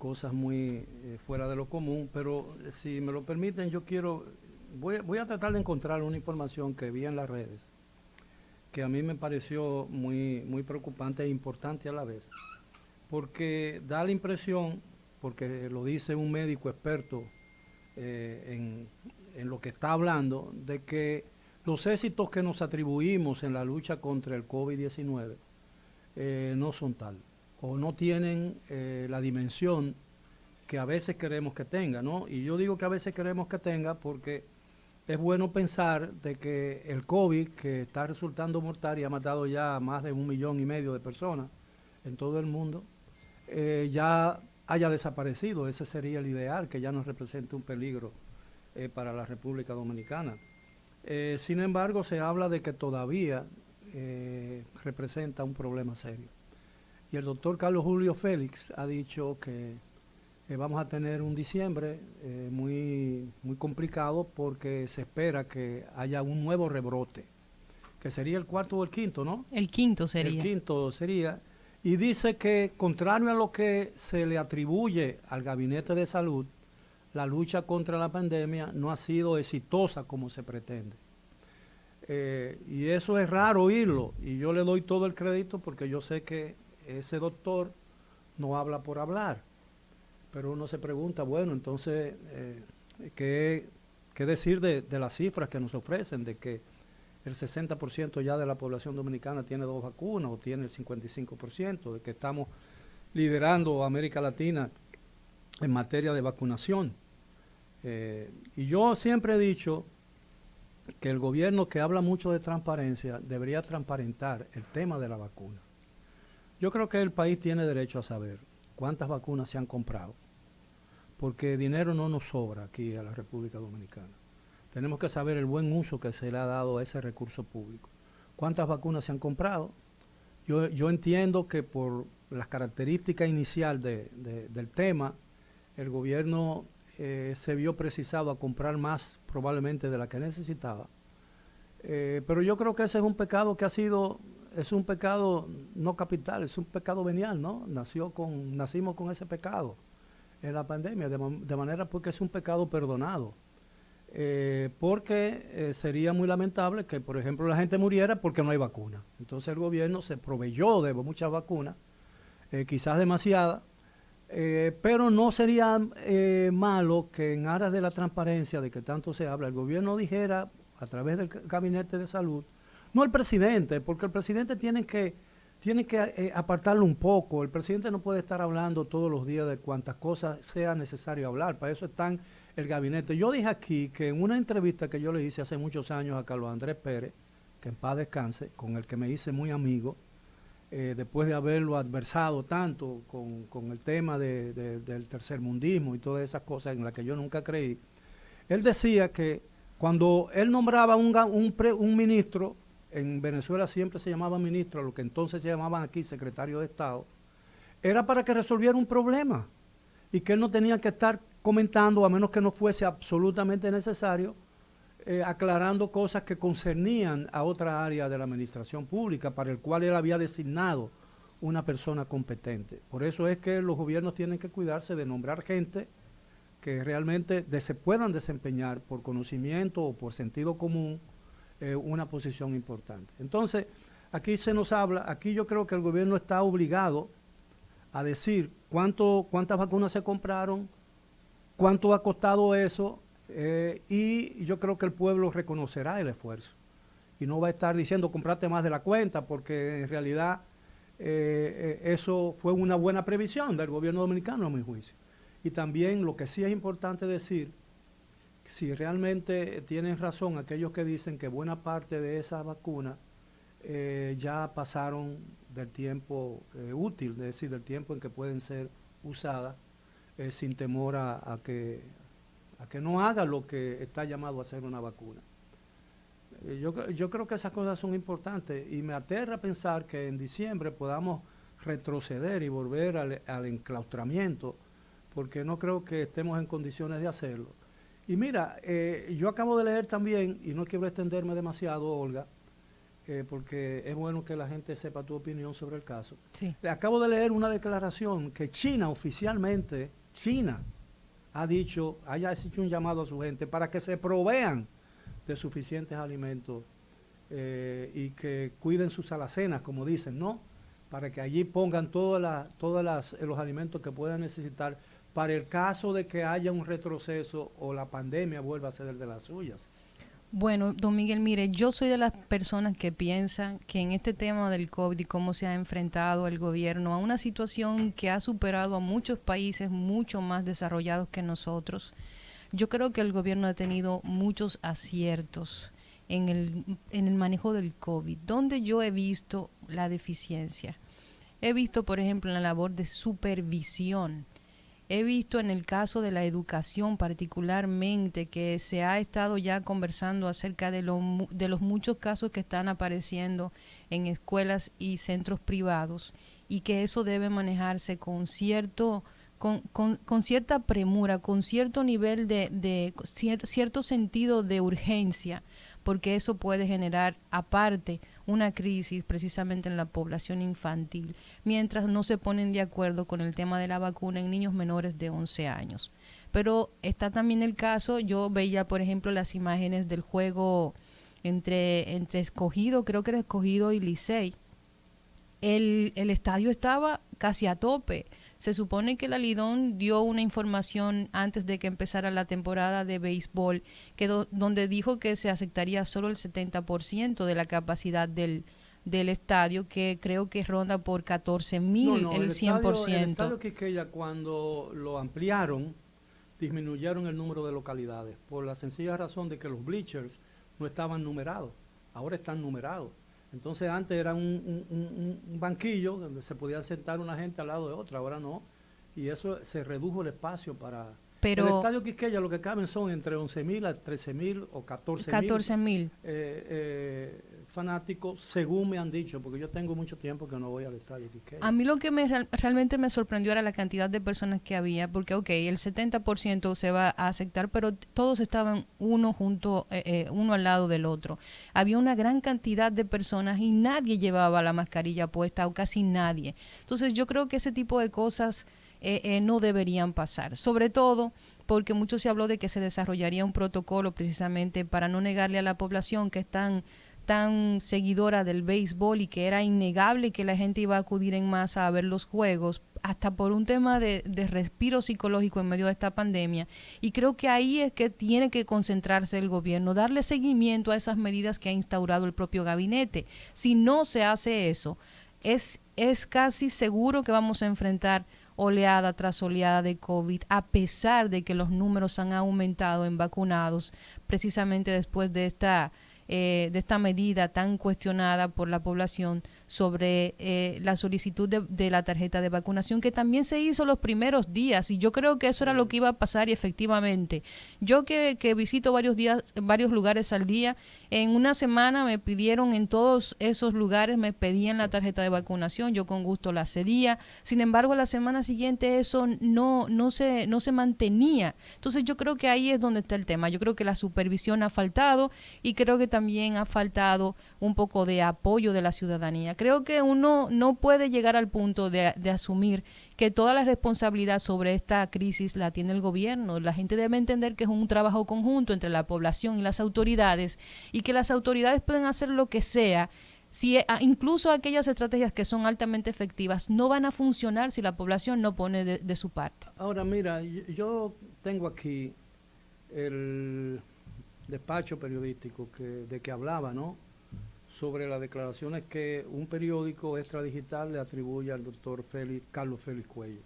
cosas muy fuera de lo común, pero si me lo permiten, voy a tratar de encontrar una información que vi en las redes, que a mí me pareció muy preocupante e importante a la vez, porque da la impresión, porque lo dice un médico experto en lo que está hablando, de que los éxitos que nos atribuimos en la lucha contra el COVID-19 no son tal, o no tienen la dimensión que a veces queremos que tenga, ¿no? Y yo digo que a veces queremos que tenga porque es bueno pensar de que el COVID, que está resultando mortal y ha matado ya a más de 1,5 millones de personas en todo el mundo, ya haya desaparecido. Ese sería el ideal, que ya no represente un peligro para la República Dominicana. Sin embargo, se habla de que todavía representa un problema serio. Y el doctor Carlos Julio Félix ha dicho que vamos a tener un diciembre muy complicado porque se espera que haya un nuevo rebrote, que sería el cuarto o el quinto, ¿no? El quinto El sería. quinto sería. Y dice que, contrario a lo que se le atribuye al Gabinete de Salud, la lucha contra la pandemia no ha sido exitosa como se pretende. Y eso es raro oírlo, y yo le doy todo el crédito porque yo sé que ese doctor no habla por hablar, pero uno se pregunta, bueno, entonces, ¿qué, qué decir de las cifras que nos ofrecen, de que el 60% ya de la población dominicana tiene 2 vacunas o tiene el 55%, de que estamos liderando a América Latina en materia de vacunación? Y yo siempre he dicho que el gobierno, que habla mucho de transparencia, debería transparentar el tema de la vacuna. Yo creo que el país tiene derecho a saber cuántas vacunas se han comprado, porque dinero no nos sobra aquí a la República Dominicana. Tenemos que saber el buen uso que se le ha dado a ese recurso público. ¿Cuántas vacunas se han comprado? Yo entiendo que por las características inicial del tema, el gobierno se vio precisado a comprar más probablemente de la que necesitaba. Pero yo creo que ese es un pecado que es un pecado no capital, es un pecado venial, ¿no? Nacimos con ese pecado en la pandemia, de manera porque es un pecado perdonado. Porque sería muy lamentable que, por ejemplo, la gente muriera porque no hay vacuna. Entonces el gobierno se proveyó de muchas vacunas, quizás demasiadas, pero no sería malo que en aras de la transparencia de que tanto se habla, el gobierno dijera a través del Gabinete de Salud, no el presidente, porque el presidente tiene que apartarlo un poco. El presidente no puede estar hablando todos los días de cuantas cosas sea necesario hablar, para eso están el gabinete. Yo dije aquí que en una entrevista que yo le hice hace muchos años a Carlos Andrés Pérez, que en paz descanse, con el que me hice muy amigo, después de haberlo adversado tanto con el tema del tercermundismo y todas esas cosas en las que yo nunca creí, él decía que cuando él nombraba un ministro, en Venezuela siempre se llamaba ministro, lo que entonces se llamaban aquí secretario de Estado, era para que resolviera un problema y que él no tenía que estar comentando, a menos que no fuese absolutamente necesario, aclarando cosas que concernían a otra área de la administración pública para el cual él había designado una persona competente. Por eso es que los gobiernos tienen que cuidarse de nombrar gente que realmente se puedan desempeñar por conocimiento o por sentido común una posición importante. Entonces, aquí se nos habla, aquí yo creo que el gobierno está obligado a decir cuántas vacunas se compraron, cuánto ha costado eso, y yo creo que el pueblo reconocerá el esfuerzo y no va a estar diciendo comprate más de la cuenta, porque en realidad eso fue una buena previsión del gobierno dominicano, a mi juicio. Y también lo que sí es importante decir, si realmente tienen razón aquellos que dicen que buena parte de esas vacunas ya pasaron del tiempo útil, es decir, del tiempo en que pueden ser usadas, sin temor a que no haga lo que está llamado a hacer una vacuna. Yo creo que esas cosas son importantes y me aterra pensar que en diciembre podamos retroceder y volver al enclaustramiento, porque no creo que estemos en condiciones de hacerlo. Y mira, yo acabo de leer también, y no quiero extenderme demasiado, Olga, porque es bueno que la gente sepa tu opinión sobre el caso. Sí. Acabo de leer una declaración que China oficialmente, China, haya hecho un llamado a su gente para que se provean de suficientes alimentos y que cuiden sus alacenas, como dicen, ¿no? Para que allí pongan los alimentos que puedan necesitar para el caso de que haya un retroceso o la pandemia vuelva a ser de las suyas. Bueno, don Miguel, mire, yo soy de las personas que piensan que en este tema del COVID y cómo se ha enfrentado el gobierno a una situación que ha superado a muchos países mucho más desarrollados que nosotros, yo creo que el gobierno ha tenido muchos aciertos en el manejo del COVID, donde yo he visto la deficiencia. He visto, por ejemplo, en la labor de supervisión. He visto en el caso de la educación particularmente que se ha estado ya conversando acerca de los muchos casos que están apareciendo en escuelas y centros privados y que eso debe manejarse con cierta premura, con cierto nivel cierto sentido de urgencia, porque eso puede generar aparte una crisis precisamente en la población infantil, mientras no se ponen de acuerdo con el tema de la vacuna en niños menores de 11 años. Pero está también el caso, yo veía por ejemplo las imágenes del juego entre Escogido, creo que era Escogido y Licey. El estadio estaba casi a tope. Se supone que la Lidón dio una información antes de que empezara la temporada de béisbol, donde dijo que se aceptaría solo el 70% de la capacidad del estadio, que creo que ronda por 14,000 No, el el 100%. estadio Quisqueya cuando lo ampliaron, disminuyeron el número de localidades, por la sencilla razón de que los bleachers no estaban numerados, ahora están numerados. Entonces antes era un banquillo donde se podía sentar una gente al lado de otra, ahora no. Y eso se redujo el espacio para... El Pero estadio Quisqueya lo que caben son entre 11,000 a 13,000 o 14,000 14,000. fanáticos, según me han dicho, porque yo tengo mucho tiempo que no voy al estadio Quisqueya. A mí lo que realmente me sorprendió era la cantidad de personas que había, porque ok, el 70% se va a aceptar, pero todos estaban uno al lado del otro. Había una gran cantidad de personas y nadie llevaba la mascarilla puesta, o casi nadie. Entonces yo creo que ese tipo de cosas no deberían pasar, sobre todo porque mucho se habló de que se desarrollaría un protocolo precisamente para no negarle a la población que están tan seguidora del béisbol y que era innegable que la gente iba a acudir en masa a ver los juegos, hasta por un tema de respiro psicológico en medio de esta pandemia. Y creo que ahí es que tiene que concentrarse el gobierno, darle seguimiento a esas medidas que ha instaurado el propio gabinete. Si no se hace eso, es casi seguro que vamos a enfrentar oleada tras oleada de COVID, a pesar de que los números han aumentado en vacunados, precisamente después de esta medida tan cuestionada por la población sobre la solicitud de la tarjeta de vacunación, que también se hizo los primeros días, y yo creo que eso era lo que iba a pasar, y efectivamente yo que visito varios lugares al día, en una semana me pidieron en todos esos lugares, me pedían la tarjeta de vacunación, yo con gusto la cedía. Sin embargo, la semana siguiente eso no se mantenía. Entonces yo creo que ahí es donde está el tema. Yo creo que la supervisión ha faltado, y creo que también ha faltado un poco de apoyo de la ciudadanía. Creo que uno no puede llegar al punto de asumir que toda la responsabilidad sobre esta crisis la tiene el gobierno. La gente debe entender que es un trabajo conjunto entre la población y las autoridades, y que las autoridades pueden hacer lo que sea. Si incluso aquellas estrategias que son altamente efectivas no van a funcionar si la población no pone de su parte. Ahora mira, yo tengo aquí el despacho periodístico de que hablaba, ¿no? Sobre las declaraciones que un periódico extradigital le atribuye al doctor Carlos Félix Cuello.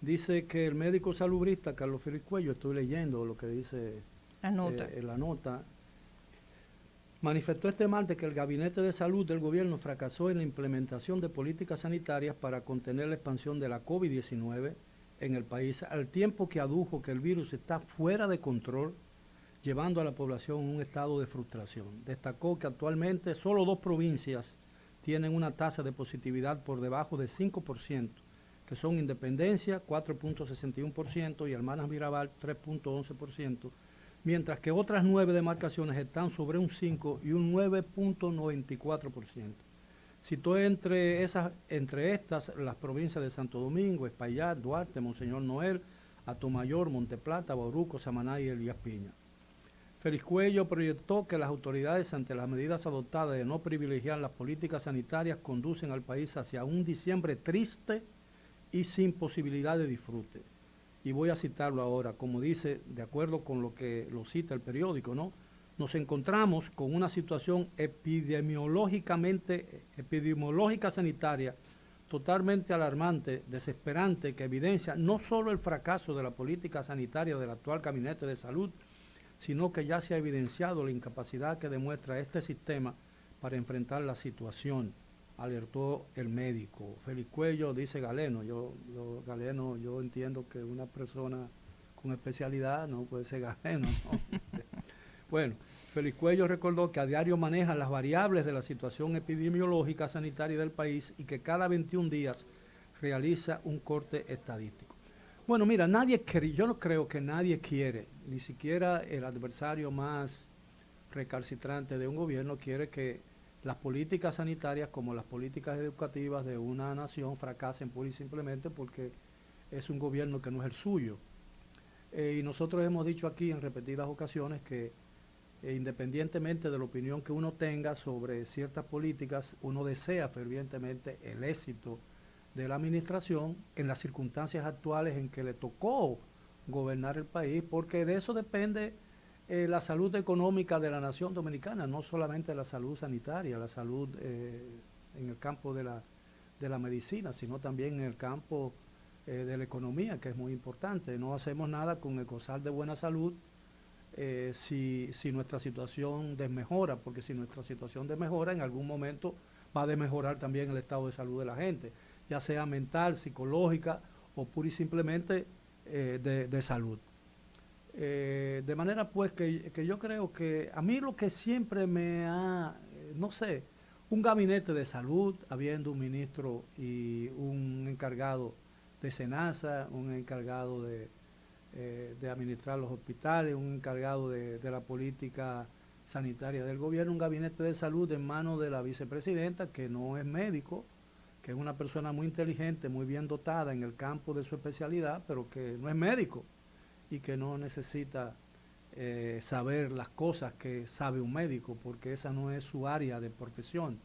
Dice que el médico salubrista Carlos Félix Cuello, estoy leyendo lo que dice en la nota, manifestó este martes que el Gabinete de Salud del gobierno fracasó en la implementación de políticas sanitarias para contener la expansión de la COVID-19 en el país, al tiempo que adujo que el virus está fuera de control, llevando a la población a un estado de frustración. Destacó que actualmente solo 2 provincias tienen una tasa de positividad por debajo de 5%, que son Independencia, 4.61%, y Hermanas Mirabal, 3.11%, mientras que otras 9 demarcaciones están sobre un 5 y un 9.94%. Citó entre estas las provincias de Santo Domingo, Espaillat, Duarte, Monseñor Noel, Atomayor, Monteplata, Bauruco, Samaná y Elías Piña. Félix Cuello proyectó que las autoridades, ante las medidas adoptadas de no privilegiar las políticas sanitarias, conducen al país hacia un diciembre triste y sin posibilidad de disfrute. Y voy a citarlo ahora, como dice, de acuerdo con lo que lo cita el periódico, ¿no? Nos encontramos con una situación epidemiológica sanitaria totalmente alarmante, desesperante, que evidencia no solo el fracaso de la política sanitaria del actual Gabinete de Salud, sino que ya se ha evidenciado la incapacidad que demuestra este sistema para enfrentar la situación, alertó el médico. Félix Cuello, dice Galeno, Galeno, yo entiendo que una persona con especialidad no puede ser Galeno, ¿no? Bueno, Félix Cuello recordó que a diario maneja las variables de la situación epidemiológica sanitaria del país y que cada 21 días realiza un corte estadístico. Bueno, mira, yo no creo que nadie quiere, ni siquiera el adversario más recalcitrante de un gobierno quiere que las políticas sanitarias como las políticas educativas de una nación fracasen pura y simplemente porque es un gobierno que no es el suyo. Y nosotros hemos dicho aquí en repetidas ocasiones que independientemente de la opinión que uno tenga sobre ciertas políticas, uno desea fervientemente el éxito de la administración en las circunstancias actuales en que le tocó gobernar el país, porque de eso depende la salud económica de la nación dominicana, no solamente la salud sanitaria, la salud en el campo de la medicina, sino también en el campo de la economía, que es muy importante. No hacemos nada con el gozar de buena salud si nuestra situación desmejora, porque si nuestra situación desmejora, en algún momento va a desmejorar también el estado de salud de la gente, ya sea mental, psicológica o pura y simplemente de salud. De manera pues que yo creo que a mí lo que siempre me ha, no sé, un gabinete de salud, habiendo un ministro y un encargado de SENASA, un encargado de administrar los hospitales, un encargado de la política sanitaria del gobierno, un gabinete de salud en manos de la vicepresidenta, que no es médico, que es una persona muy inteligente, muy bien dotada en el campo de su especialidad, pero que no es médico y que no necesita saber las cosas que sabe un médico, porque esa no es su área de profesión.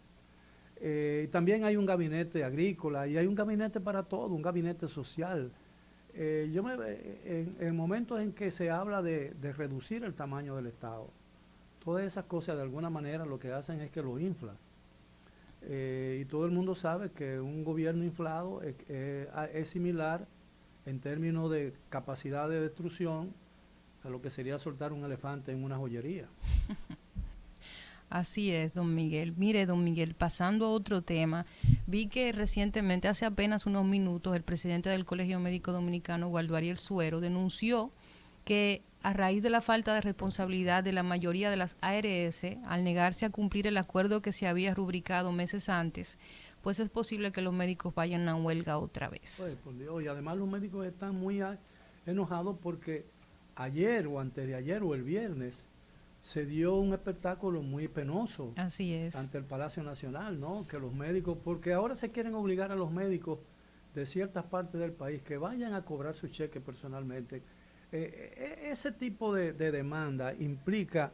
También hay un gabinete agrícola y hay un gabinete para todo, un gabinete social. En momentos en que se habla de reducir el tamaño del Estado, todas esas cosas de alguna manera lo que hacen es que lo inflan. Y todo el mundo sabe que un gobierno inflado es similar en términos de capacidad de destrucción a lo que sería soltar un elefante en una joyería. Así es, don Miguel. Mire, don Miguel, pasando a otro tema, vi que recientemente, hace apenas unos minutos, el presidente del Colegio Médico Dominicano, Waldo Ariel Suero, denunció que a raíz de la falta de responsabilidad de la mayoría de las ARS, al negarse a cumplir el acuerdo que se había rubricado meses antes, pues es posible que los médicos vayan a huelga otra vez. Pues, por Dios, y además los médicos están muy enojados porque ayer o antes de ayer o el viernes se dio un espectáculo muy penoso. Así es. Ante el Palacio Nacional, ¿no? Que los médicos, porque ahora se quieren obligar a los médicos de ciertas partes del país que vayan a cobrar su cheque personalmente. Ese tipo de demanda implica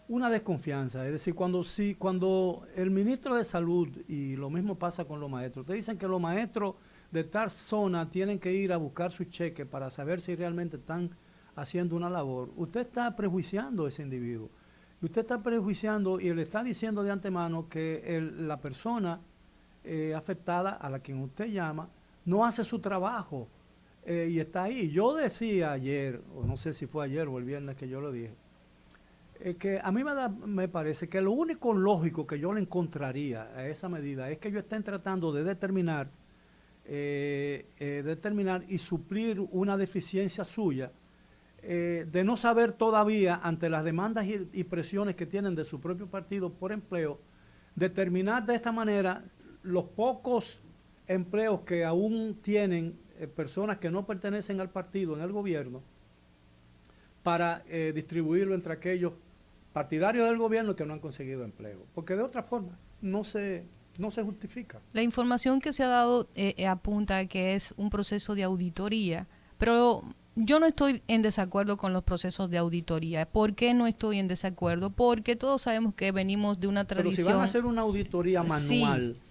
una desconfianza. Es decir, cuando el ministro de Salud, y lo mismo pasa con los maestros, te dicen que los maestros de tal zona tienen que ir a buscar su cheque para saber si realmente están haciendo una labor, usted está prejuiciando a ese individuo. Y usted está prejuiciando y le está diciendo de antemano que la persona afectada a la quien usted llama no hace su trabajo y está ahí. Yo decía ayer, o no sé si fue ayer o el viernes que yo lo dije, que a mí me parece que lo único lógico que yo le encontraría a esa medida es que ellos estén tratando de determinar y suplir una deficiencia suya, de no saber todavía, ante las demandas y presiones que tienen de su propio partido por empleo, determinar de esta manera los pocos empleos que aún tienen personas que no pertenecen al partido en el gobierno, para distribuirlo entre aquellos partidarios del gobierno que no han conseguido empleo. Porque de otra forma no se justifica. La información que se ha dado apunta a que es un proceso de auditoría, pero yo no estoy en desacuerdo con los procesos de auditoría. ¿Por qué no estoy en desacuerdo? Porque todos sabemos que venimos de una tradición. Pero si van a hacer una auditoría manual, sí,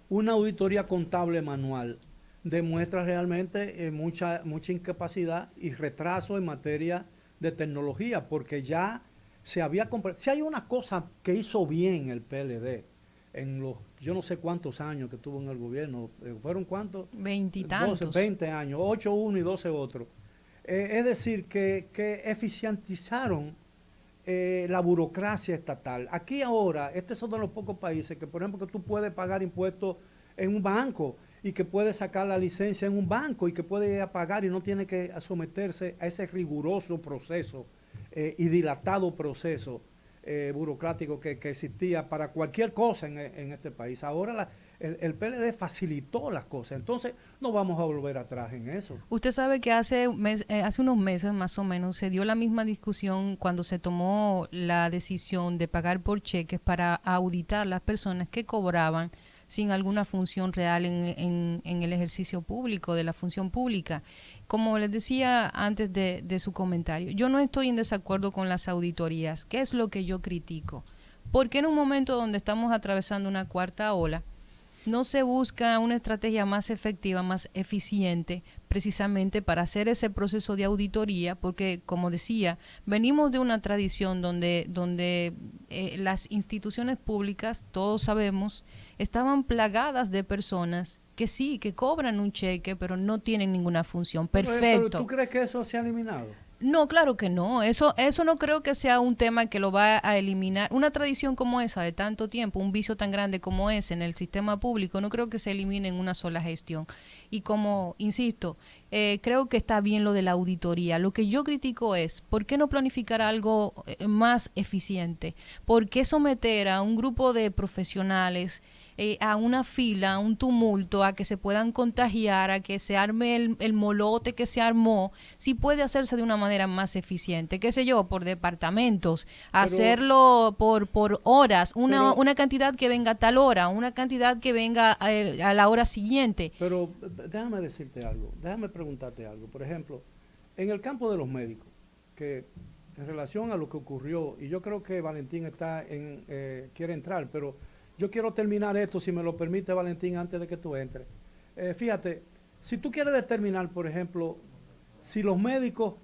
una auditoría contable manual, demuestra realmente mucha incapacidad y retraso en materia de tecnología, porque ya se había comprado. Si hay una cosa que hizo bien el PLD en los yo no sé cuántos años que tuvo en el gobierno, ¿fueron cuántos? 20 y tantos. 20 años, 8 uno y 12 otro. Es decir, que eficientizaron la burocracia estatal. Aquí ahora, este es uno de los pocos países que, por ejemplo, que tú puedes pagar impuestos en un banco y que puedes sacar la licencia en un banco y que puedes ir a pagar y no tiene que someterse a ese riguroso proceso y dilatado proceso burocrático que existía para cualquier cosa en este país. Ahora el PLD facilitó las cosas, entonces no vamos a volver atrás en eso. Usted sabe que hace unos meses más o menos se dio la misma discusión cuando se tomó la decisión de pagar por cheques para auditar las personas que cobraban sin alguna función real en el ejercicio público, de la función pública. Como les decía antes de su comentario, yo no estoy en desacuerdo con las auditorías. ¿Qué es lo que yo critico? Porque en un momento donde estamos atravesando una cuarta ola, no se busca una estrategia más efectiva, más eficiente, precisamente para hacer ese proceso de auditoría, porque, como decía, venimos de una tradición donde las instituciones públicas, todos sabemos, estaban plagadas de personas que sí, que cobran un cheque, pero no tienen ninguna función. Perfecto. ¿Pero tú crees que eso se ha eliminado? No, claro que no. Eso no creo que sea un tema que lo va a eliminar. Una tradición como esa de tanto tiempo, un vicio tan grande como ese en el sistema público, no creo que se elimine en una sola gestión. Y como, insisto, creo que está bien lo de la auditoría. Lo que yo critico es, ¿por qué no planificar algo más eficiente? ¿Por qué someter a un grupo de profesionales a una fila, a un tumulto, a que se puedan contagiar, a que se arme el molote que se armó, si puede hacerse de una manera más eficiente, qué sé yo, por departamentos, hacerlo por horas, una cantidad que venga a tal hora, una cantidad que venga a la hora siguiente. Pero déjame decirte algo, déjame preguntarte algo. Por ejemplo, en el campo de los médicos, que en relación a lo que ocurrió, y yo creo que Valentín quiere entrar, pero yo quiero terminar esto, si me lo permite, Valentín, antes de que tú entres. Fíjate, si tú quieres determinar, por ejemplo, si los médicos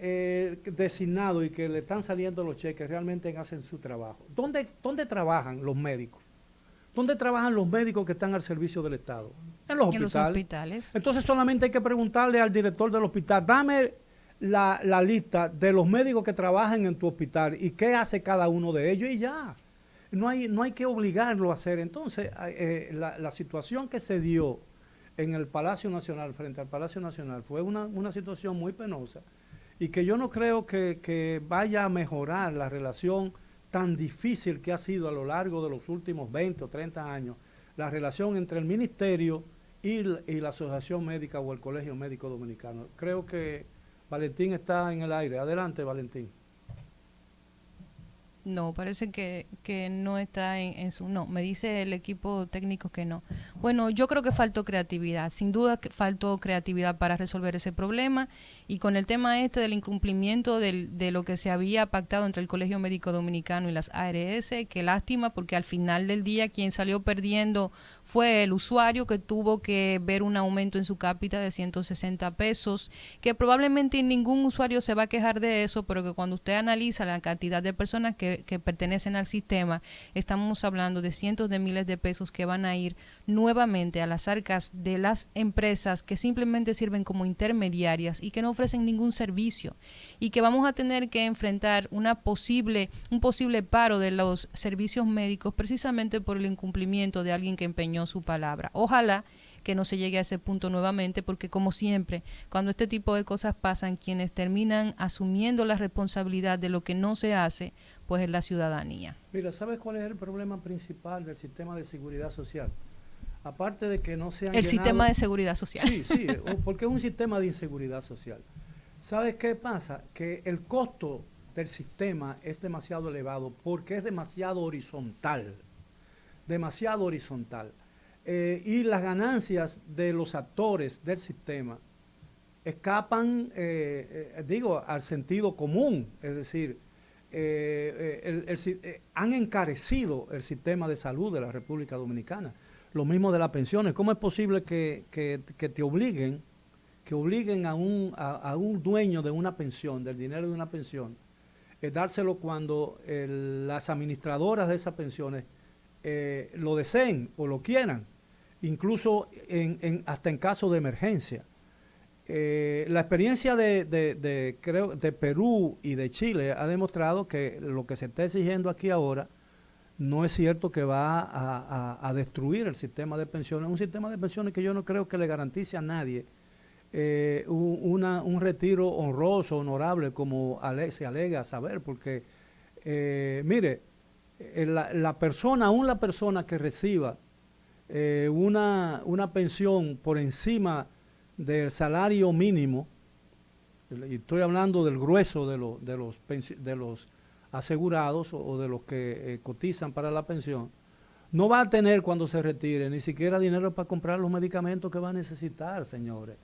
designados y que le están saliendo los cheques realmente hacen su trabajo, ¿dónde trabajan los médicos? ¿Dónde trabajan los médicos que están al servicio del Estado? En los hospitales. Entonces solamente hay que preguntarle al director del hospital, dame la lista de los médicos que trabajan en tu hospital y qué hace cada uno de ellos y ya. No hay que obligarlo a hacer. Entonces, la situación que se dio en el Palacio Nacional, frente al Palacio Nacional, fue una situación muy penosa y que yo no creo que vaya a mejorar la relación tan difícil que ha sido a lo largo de los últimos 20 o 30 años, la relación entre el Ministerio y la Asociación Médica o el Colegio Médico Dominicano. Creo que Valentín está en el aire. Adelante, Valentín. No, parece que no está en su... No, me dice el equipo técnico que no. Bueno, yo creo que faltó creatividad. Sin duda que faltó creatividad para resolver ese problema. Y con el tema del incumplimiento de lo que se había pactado entre el Colegio Médico Dominicano y las ARS, qué lástima, porque al final del día quien salió perdiendo fue el usuario, que tuvo que ver un aumento en su cápita de 160 pesos, que probablemente ningún usuario se va a quejar de eso, pero que cuando usted analiza la cantidad de personas que pertenecen al sistema, estamos hablando de cientos de miles de pesos que van a ir nuevamente a las arcas de las empresas que simplemente sirven como intermediarias y que no ofrecen ningún servicio, y que vamos a tener que enfrentar un posible paro de los servicios médicos precisamente por el incumplimiento de alguien que empeñó su palabra. Ojalá que no se llegue a ese punto nuevamente, porque como siempre, cuando este tipo de cosas pasan, quienes terminan asumiendo la responsabilidad de lo que no se hace, pues es la ciudadanía. Mira, ¿sabes cuál es el problema principal del sistema de seguridad social? Aparte de que no se han sistema de seguridad social. Sí, porque es un sistema de inseguridad social. ¿Sabes qué pasa? Que el costo del sistema es demasiado elevado porque es demasiado horizontal, demasiado horizontal. Y las ganancias de los actores del sistema escapan, digo, al sentido común, es decir, han encarecido el sistema de salud de la República Dominicana. Lo mismo de las pensiones. ¿Cómo es posible que te obliguen, a un dueño de una pensión, del dinero de una pensión, dárselo cuando las administradoras de esas pensiones lo deseen o lo quieran, incluso hasta en caso de emergencia? La experiencia creo, de Perú y de Chile ha demostrado que lo que se está exigiendo aquí ahora no es cierto que va a destruir el sistema de pensiones. Un sistema de pensiones que yo no creo que le garantice a nadie un retiro honroso, honorable, como se alega saber, porque, mire, la persona, aún la persona que reciba una pensión por encima del salario mínimo, y estoy hablando del grueso de los asegurados o de los que cotizan para la pensión, no va a tener cuando se retire ni siquiera dinero para comprar los medicamentos que va a necesitar, señores.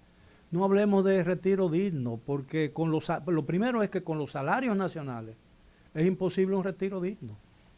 No hablemos de retiro digno, porque lo primero es que con los salarios nacionales es imposible un retiro digno.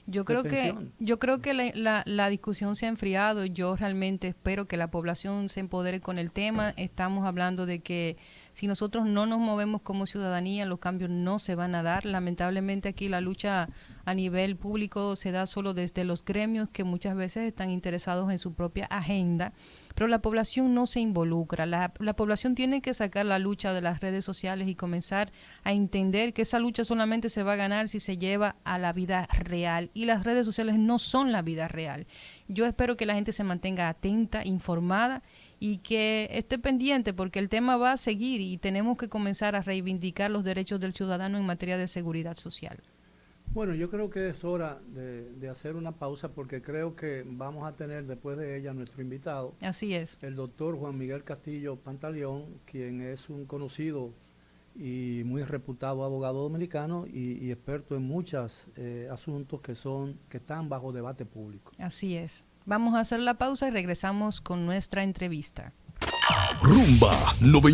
Yo creo que la discusión se ha enfriado. Yo realmente espero que la población se empodere con el tema. Estamos hablando de que si nosotros no nos movemos como ciudadanía, los cambios no se van a dar. Lamentablemente aquí la lucha a nivel público se da solo desde los gremios que muchas veces están interesados en su propia agenda, pero la población no se involucra. La población tiene que sacar la lucha de las redes sociales y comenzar a entender que esa lucha solamente se va a ganar si se lleva a la vida real, y las redes sociales no son la vida real. Yo espero que la gente se mantenga atenta, informada y que esté pendiente, porque el tema va a seguir y tenemos que comenzar a reivindicar los derechos del ciudadano en materia de seguridad social. Bueno, yo creo que es hora de hacer una pausa, porque creo que vamos a tener después de ella nuestro invitado. Así es. El doctor Juan Miguel Castillo Pantaleón, quien es un conocido y muy reputado abogado dominicano y experto en muchos asuntos que están bajo debate público. Así es. Vamos a hacer la pausa y regresamos con nuestra entrevista. Rumba 90.